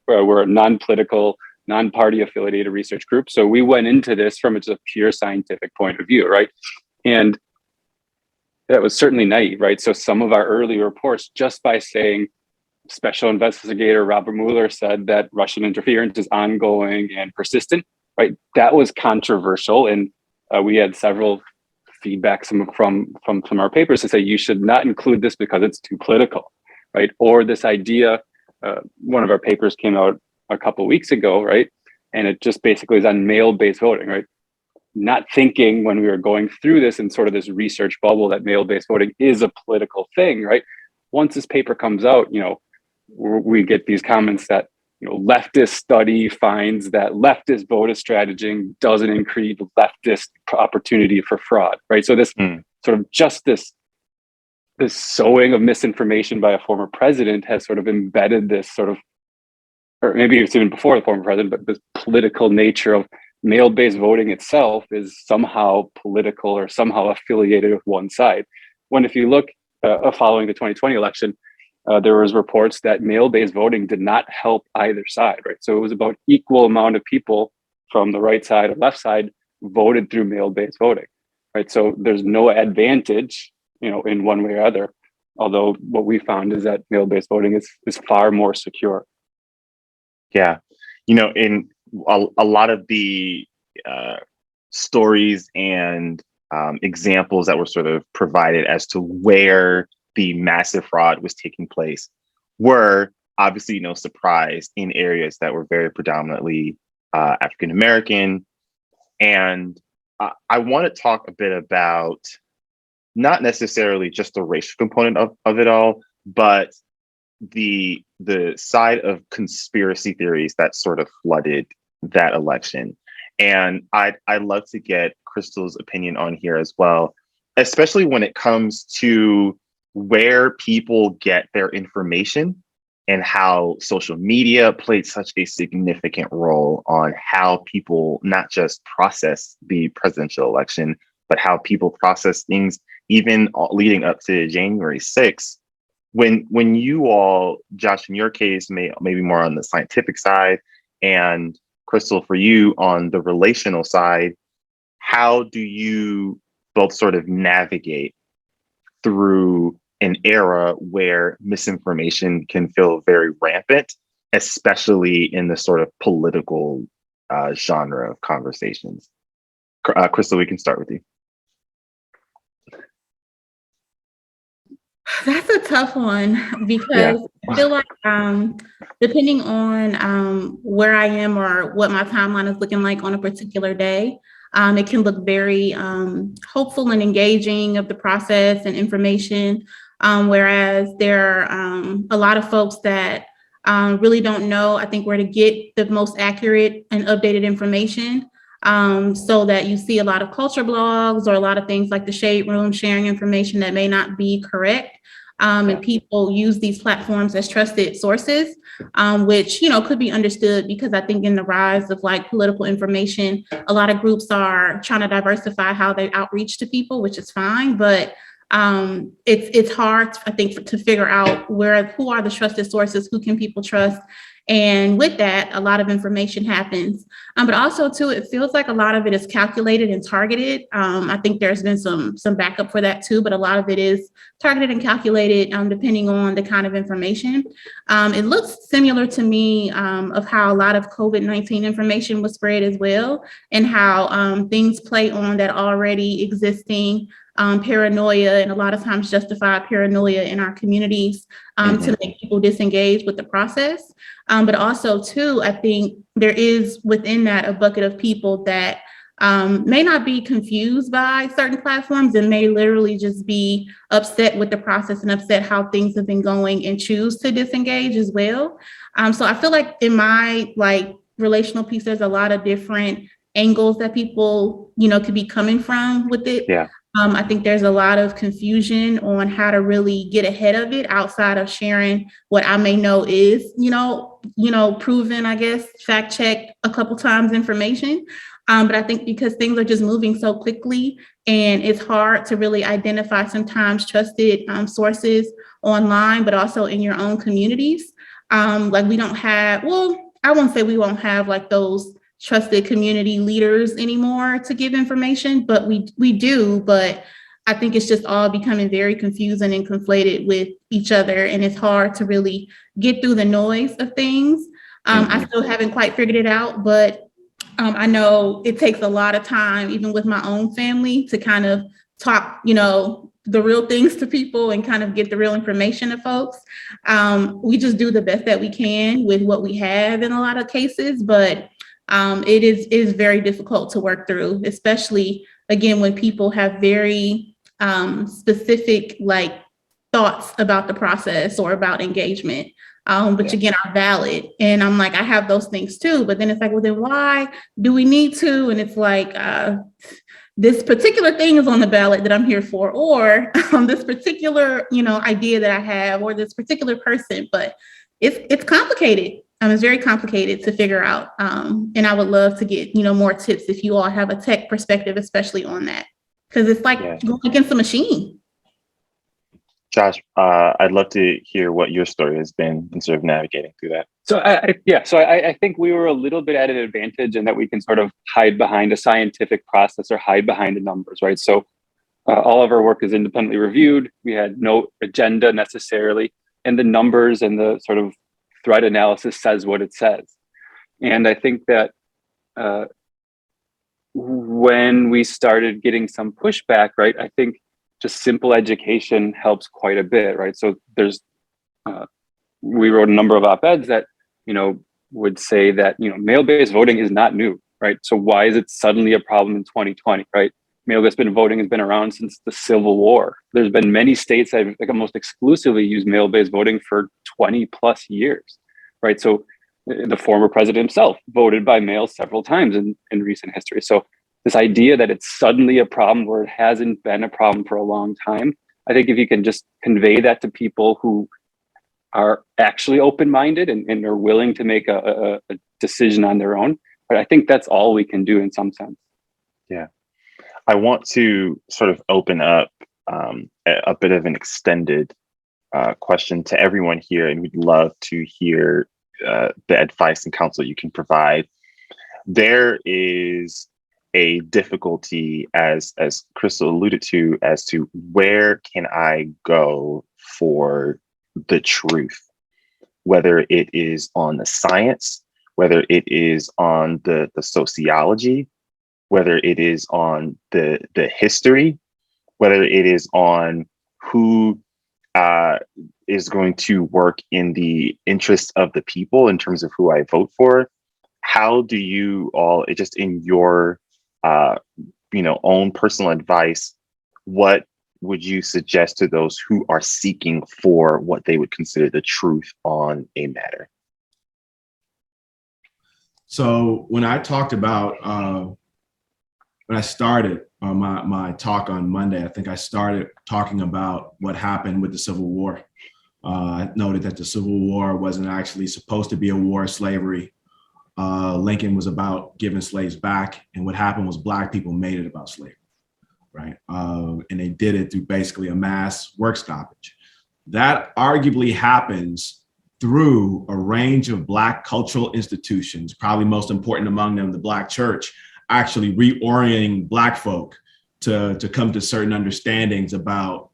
we're a non-political, non-party affiliated research group. So we went into this from just a pure scientific point of view, right? And that was certainly naive, right? So some of our early reports, just by saying Special Investigator Robert Mueller said that Russian interference is ongoing and persistent, right? That was controversial, and we had several feedbacks from our papers to say you should not include this because it's too political, right? Or this idea, one of our papers came out a couple of weeks ago, right? And it just basically is on mail-based voting, right? Not thinking when we were going through this and sort of this research bubble that mail-based voting is a political thing, right? Once this paper comes out, we get these comments that, leftist study finds that leftist voter strategy doesn't increase leftist opportunity for fraud, right? So this sort of just this sowing of misinformation by a former president has sort of embedded this sort of, or maybe it's even before the former president, but this political nature of mail-based voting itself is somehow political or somehow affiliated with one side. When if you look following the 2020 election, there was reports that mail-based voting did not help either side, right? So it was about equal amount of people from the right side or left side voted through mail-based voting, right? So there's no advantage, in one way or other. Although what we found is that mail-based voting is far more secure. Yeah, in a lot of the stories and examples that were sort of provided as to where the massive fraud was taking place were obviously no surprise in areas that were very predominantly African American. And I want to talk a bit about not necessarily just the racial component of it all, but the side of conspiracy theories that sort of flooded that election. And I'd love to get Krystal's opinion on here as well, especially when it comes to where people get their information and how social media played such a significant role on how people not just process the presidential election, but how people process things even leading up to January 6th. When you all, Josh, in your case, maybe more on the scientific side, and Krystal, for you on the relational side, how do you both sort of navigate through an era where misinformation can feel very rampant, especially in the sort of political genre of conversations? Krystal, we can start with you. That's a tough one because I feel like depending on where I am or what my timeline is looking like on a particular day, it can look very hopeful and engaging of the process and information. Whereas there are a lot of folks that really don't know, I think, where to get the most accurate and updated information. So that you see a lot of culture blogs or a lot of things like the Shade Room sharing information that may not be correct. And people use these platforms as trusted sources, which, could be understood, because I think in the rise of like political information, a lot of groups are trying to diversify how they outreach to people, which is fine. But it's hard, I think, to figure out who are the trusted sources, who can people trust. And with that, a lot of information happens. But also, too, it feels like a lot of it is calculated and targeted. I think there's been some backup for that, too, but a lot of it is targeted and calculated depending on the kind of information. It looks similar to me of how a lot of COVID-19 information was spread as well, and how things play on that already existing paranoia, and a lot of times justified paranoia in our communities to make people disengage with the process. But also, too, I think there is within that a bucket of people that may not be confused by certain platforms and may literally just be upset with the process and upset how things have been going and choose to disengage as well. So I feel like in my relational piece, there's a lot of different angles that people, could be coming from with it. Yeah. I think there's a lot of confusion on how to really get ahead of it outside of sharing what I may know is, proven, I guess, fact checked a couple times information. But I think because things are just moving so quickly and it's hard to really identify sometimes trusted sources online, but also in your own communities. We don't have, I won't say we won't have those trusted community leaders anymore to give information, but we do. But I think it's just all becoming very confusing and conflated with each other, and it's hard to really get through the noise of things. I still haven't quite figured it out, but I know it takes a lot of time, even with my own family, to kind of talk, the real things to people and kind of get the real information to folks. We just do the best that we can with what we have in a lot of cases, but it is very difficult to work through, especially, again, when people have very specific thoughts about the process or about engagement, which again are valid. And I'm I have those things too, but then it's well, then why do we need to? And it's this particular thing is on the ballot that I'm here for, or this particular, idea that I have, or this particular person, but it's complicated. It's very complicated to figure out. And I would love to get, more tips if you all have a tech perspective, especially on that, because it's going against the machine. Josh, I'd love to hear what your story has been in sort of navigating through that. So I think we were a little bit at an advantage in that we can sort of hide behind a scientific process or hide behind the numbers, right? So all of our work is independently reviewed. We had no agenda necessarily, and the numbers and the sort of threat analysis says what it says. And I think that when we started getting some pushback, right, I think just simple education helps quite a bit, right? So there's, we wrote a number of op-eds that, would say that, mail-based voting is not new, right? So why is it suddenly a problem in 2020, right? Mail-based voting has been around since the Civil War. There's been many states that have almost exclusively used mail-based voting for 20 plus years, right? So the former president himself voted by mail several times in recent history. So this idea that it's suddenly a problem where it hasn't been a problem for a long time, I think if you can just convey that to people who are actually open-minded and are willing to make a decision on their own, but I think that's all we can do in some sense. Yeah. I want to sort of open up a bit of an extended question to everyone here, and we'd love to hear the advice and counsel you can provide. There is a difficulty, as Krystal alluded to, as to where can I go for the truth, whether it is on the science, whether it is on the sociology, whether it is on the history, whether it is on who is going to work in the interest of the people in terms of who I vote for. How do you all, just in your own personal advice, what would you suggest to those who are seeking for what they would consider the truth on a matter? So when I talked about, when I started my talk on Monday, I think I started talking about what happened with the Civil War. I noted that the Civil War wasn't actually supposed to be a war of slavery. Lincoln was about giving slaves back, and what happened was Black people made it about slavery, right? And they did it through basically a mass work stoppage. That arguably happens through a range of Black cultural institutions, probably most important among them, the Black church, actually reorienting Black folk to come to certain understandings about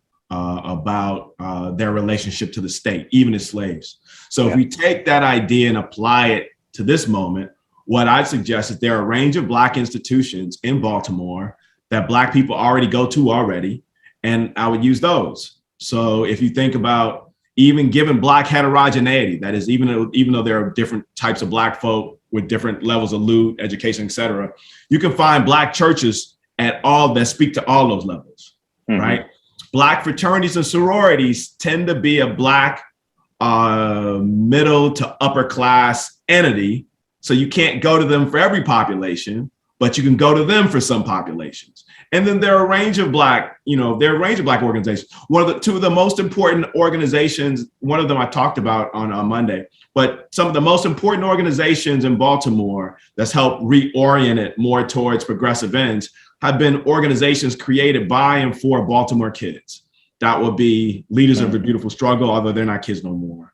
their relationship to the state, even as slaves. So if we take that idea and apply it to this moment, what I'd suggest is there are a range of Black institutions in Baltimore that Black people already go to already, and I would use those. So if you think about even given Black heterogeneity, that is, even though there are different types of Black folk with different levels of loot, education, et cetera, you can find Black churches at all that speak to all those levels, right? Black fraternities and sororities tend to be a Black middle to upper class entity. So you can't go to them for every population, but you can go to them for some populations. And then there are a range of Black organizations. Two of the most important organizations, one of them I talked about on Monday, but some of the most important organizations in Baltimore that's helped reorient it more towards progressive ends have been organizations created by and for Baltimore kids. That would be Leaders of the Beautiful Struggle, although they're not kids no more.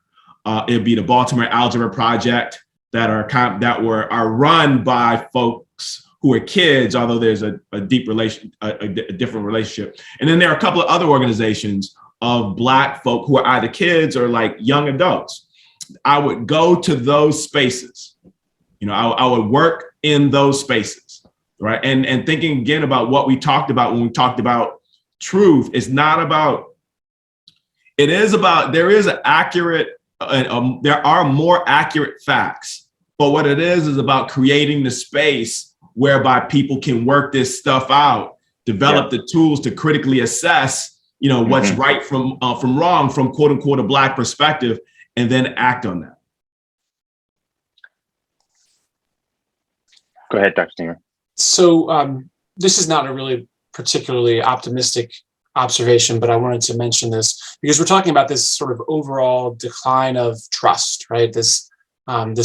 It'd be the Baltimore Algebra Project that are run by folks who are kids, although there's a different relationship. And then there are a couple of other organizations of Black folk who are either kids or like young adults. I would go to those spaces. I would work in those spaces, right? And thinking again about what we talked about when we talked about truth, there is there are more accurate facts, but what it is about creating the space whereby people can work this stuff out, develop the tools to critically assess, what's right from wrong from quote unquote a Black perspective, and then act on that. Go ahead, Dr. Diemer. So this is not a really particularly optimistic observation, but I wanted to mention this because we're talking about this sort of overall decline of trust, right? This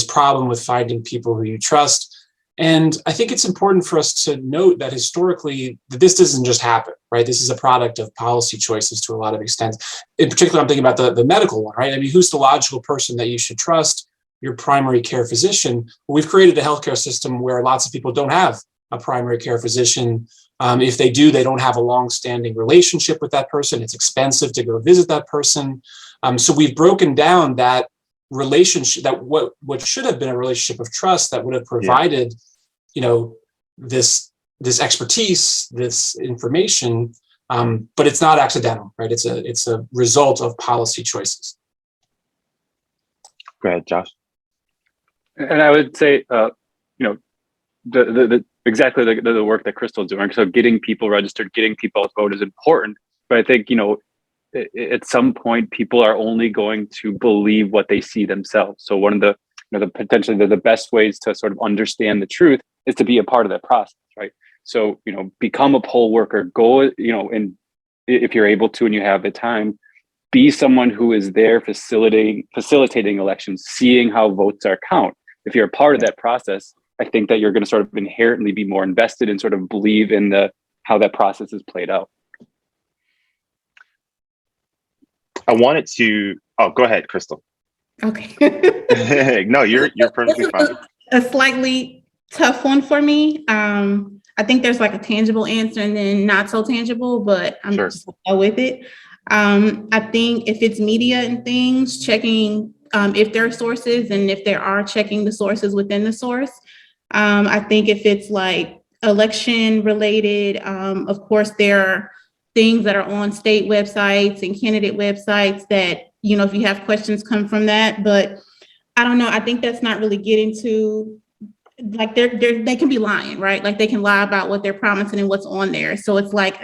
problem with finding people who you trust. And I think it's important for us to note that historically, that this doesn't just happen, right? This is a product of policy choices to a lot of extent. In particular, I'm thinking about the medical one, right? I mean, who's the logical person that you should trust? Your primary care physician. Well, we've created a healthcare system where lots of people don't have a primary care physician. If they do, they don't have a long-standing relationship with that person. It's expensive to go visit that person. So we've broken down that relationship, that what should have been a relationship of trust that would have provided, this expertise, this information, but it's not accidental, right? It's a result of policy choices. Go ahead, Josh. And I would say, exactly the work that Krystal's doing. So getting people registered, getting people to vote is important. But I think, at some point, people are only going to believe what they see themselves. So one of the potentially the best ways to sort of understand the truth is to be a part of that process, right? So, become a poll worker, go, and if you're able to and you have the time, be someone who is there facilitating elections, seeing how votes are counted. If you're a part of that process, I think that you're going to sort of inherently be more invested and sort of believe in how that process is played out. I wanted to. Oh, go ahead, Krystal. Okay. No, you're perfectly fine. A slightly tough one for me. I think there's like a tangible answer and then not so tangible, but I'm just gonna go with it. I think if it's media and things, checking if there are sources and if there are, checking the sources within the source. I think if it's like election related, of course, there are things that are on state websites and candidate websites that, if you have questions, come from that. But I don't know. I think that's not really getting to, like, they can be lying, right? Like they can lie about what they're promising and what's on there. So it's like,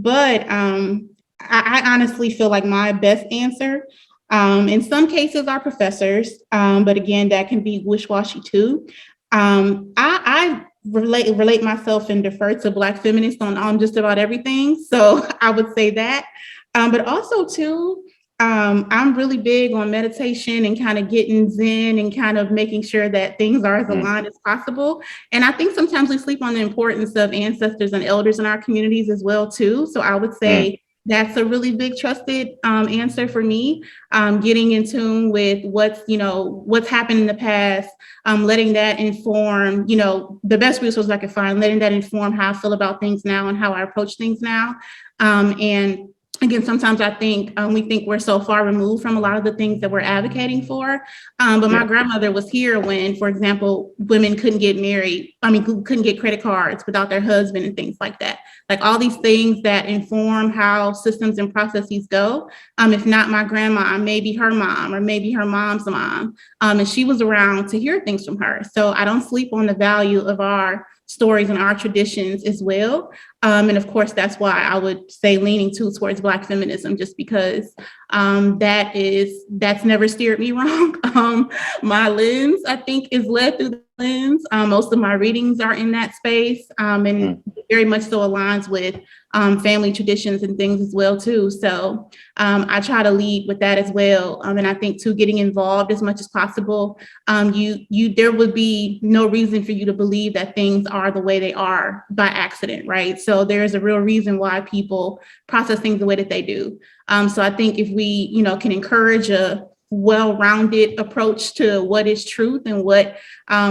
But I honestly feel like my best answer in some cases are professors, but again, that can be wish-washy too. I relate myself and defer to Black feminists on just about everything. So I would say that. But also too, I'm really big on meditation and kind of getting zen and kind of making sure that things are as aligned as possible. And I think sometimes we sleep on the importance of ancestors and elders in our communities as well too. So I would say that's a really big trusted answer for me. Getting in tune with what's happened in the past, letting that inform, the best resources I could find, letting that inform how I feel about things now and how I approach things now. And again, sometimes I think we think we're so far removed from a lot of the things that we're advocating for. But my grandmother was here when, for example, women couldn't get married. Couldn't get credit cards without their husband and things like that. Like all these things that inform how systems and processes go. If not my grandma, maybe her mom or maybe her mom's mom. And she was around to hear things from her. So I don't sleep on the value of our stories and our traditions as well. And of course, that's why I would say leaning towards Black feminism, just because that's never steered me wrong. My lens, I think, is led through the lens. Most of my readings are in that space, and very much so aligns with family traditions and things as well too. So I try to lead with that as well. And I think too, getting involved as much as possible. There would be no reason for you to believe that things are the way they are by accident, right? So there's a real reason why people process things the way that they do. So I think if we, can encourage a well-rounded approach to what is truth and what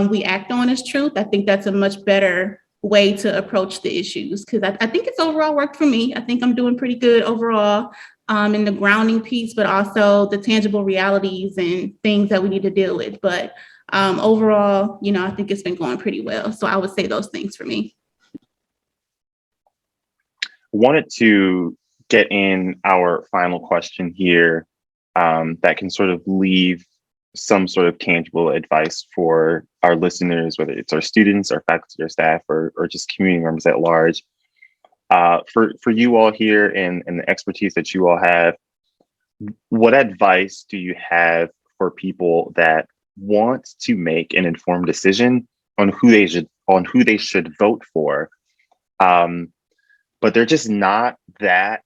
we act on as truth, I think that's a much better way to approach the issues, because I think it's overall worked for me. I think I'm doing pretty good overall in the grounding piece, but also the tangible realities and things that we need to deal with. But overall, I think it's been going pretty well. So I would say those things for me. Wanted to get in our final question here that can sort of leave some sort of tangible advice for our listeners, whether it's our students, our faculty, or staff, or just community members at large. For you all here and the expertise that you all have, what advice do you have for people that want to make an informed decision on who they should vote for, but they're just not that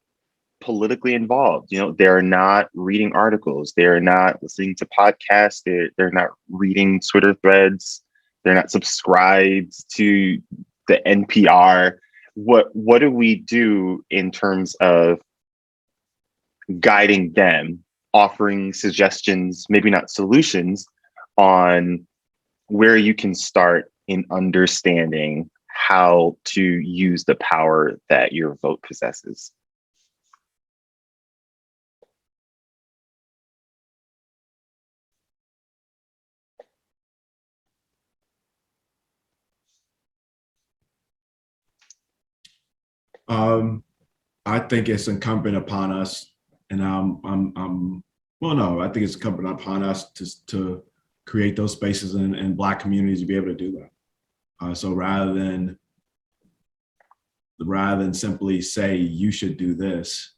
politically involved? They're not reading articles, they're not listening to podcasts, they're not reading Twitter threads, they're not subscribed to the NPR. What do we do in terms of guiding them, offering suggestions, maybe not solutions, on where you can start in understanding how to use the power that your vote possesses? I think it's incumbent upon us, and I think it's incumbent upon us to create those spaces in Black communities to be able to do that. So rather than simply say you should do this,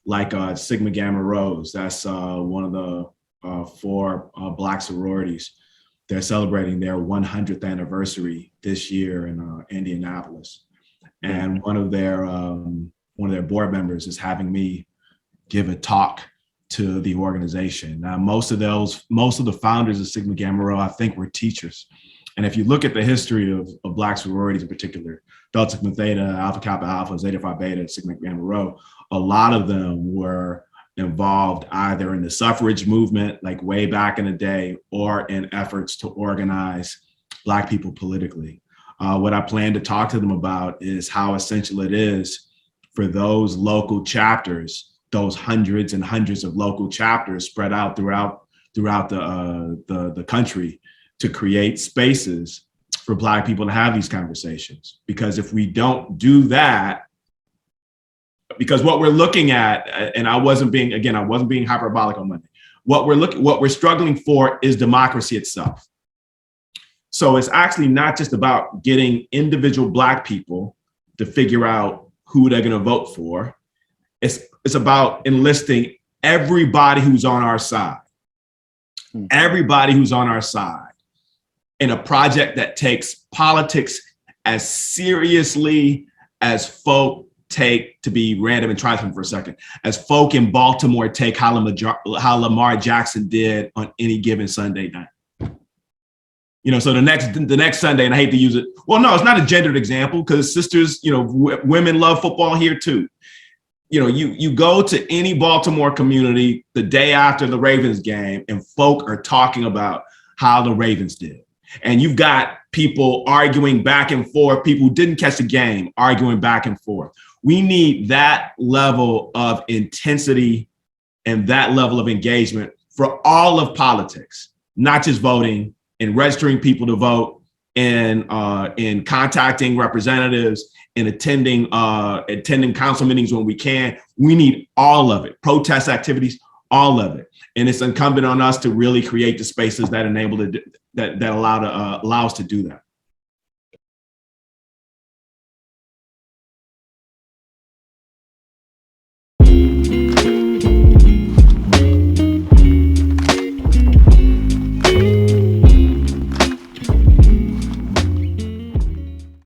like Sigma Gamma Rhos, that's one of the 4 Black sororities. They're celebrating their 100th anniversary this year in Indianapolis. And one of their board members is having me give a talk to the organization. Now, most of the founders of Sigma Gamma Rho, I think, were teachers. And if you look at the history of Black sororities in particular, Delta Sigma Theta, Alpha Kappa Alpha, Zeta Phi Beta, Sigma Gamma Rho, a lot of them were involved either in the suffrage movement, like way back in the day, or in efforts to organize Black people politically. What I plan to talk to them about is how essential it is for those local chapters, those hundreds and hundreds of local chapters spread out throughout the country, to create spaces for Black people to have these conversations. Because if we don't do that, because what we're looking at, and I wasn't being hyperbolic on Monday, what we're struggling for is democracy itself. So it's actually not just about getting individual Black people to figure out who they're going to vote for. It's about enlisting everybody who's on our side. Everybody who's on our side in a project that takes politics as seriously as folk take, to be random and try something for a second, as folk in Baltimore take how Lamar Jackson did on any given Sunday night. So the next Sunday, and I hate to use it. Well, no, it's not a gendered example because sisters, women love football here too. You go to any Baltimore community the day after the Ravens game and folk are talking about how the Ravens did. And you've got people arguing back and forth, people who didn't catch the game arguing back and forth. We need that level of intensity and that level of engagement for all of politics, not just voting and registering people to vote and in contacting representatives and attending council meetings when we can. We need all of it, protest activities, all of it. And it's incumbent on us to really create the spaces that enable that allow us to do that.